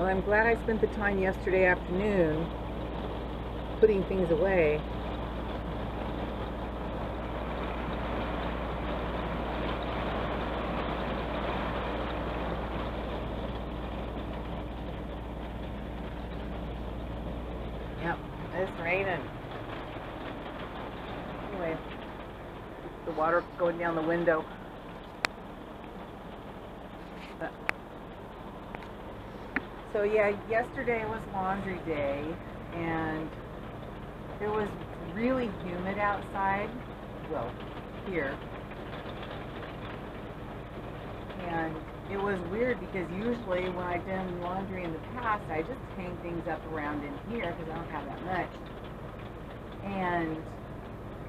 I'm glad I spent the time yesterday afternoon putting things away. Yep, it's raining. Anyway, the water going down the window. So yeah, yesterday was laundry day, and it was really humid outside, well, here, and it was weird because usually when I've done laundry in the past, I just hang things up around in here because I don't have that much, and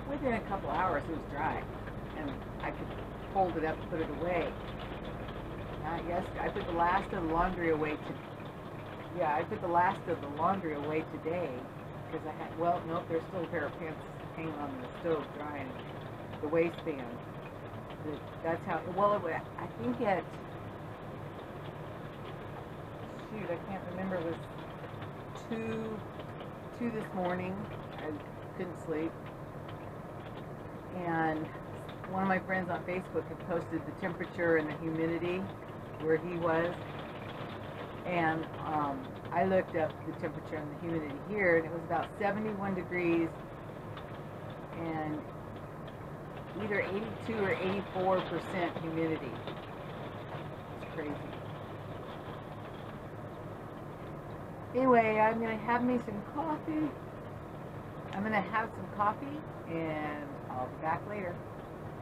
within a couple hours it was dry, and I could fold it up and put it away. Yes, I put the last of the laundry away I put the last of the laundry away today because I had, well, nope, there's still a pair of pants hanging on the stove drying, the waistband. That's how, well, I think at, shoot, I can't remember, it was 2 this morning. I couldn't sleep. And one of my friends on Facebook had posted the temperature and the humidity where he was. And I looked up the temperature and the humidity here, and it was about 71 degrees and either 82 or 84% humidity. It's crazy. Anyway, I'm going to have me some coffee. I'm going to have some coffee, and I'll be back later.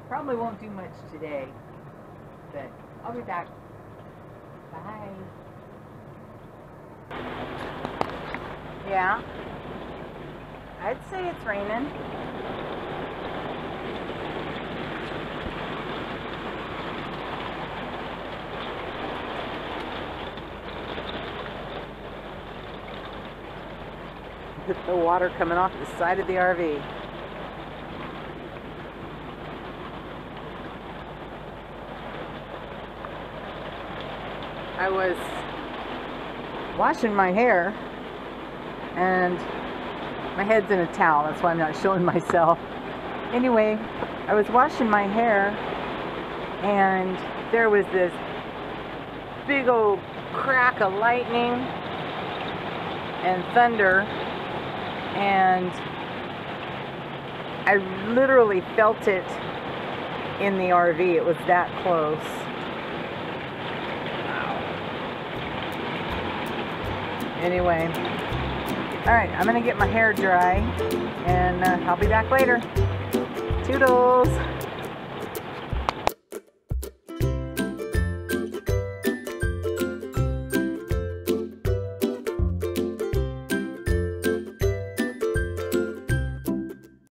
Probably won't do much today, but I'll be back. Bye. Yeah, I'd say it's raining. The water coming off the side of the RV. I was washing my hair, and my head's in a towel, that's why I'm not showing myself. Anyway, I was washing my hair, and there was this big old crack of lightning and thunder, and I literally felt it in the RV. It was that close. Anyway, alright, I'm going to get my hair dry, and I'll be back later. Toodles!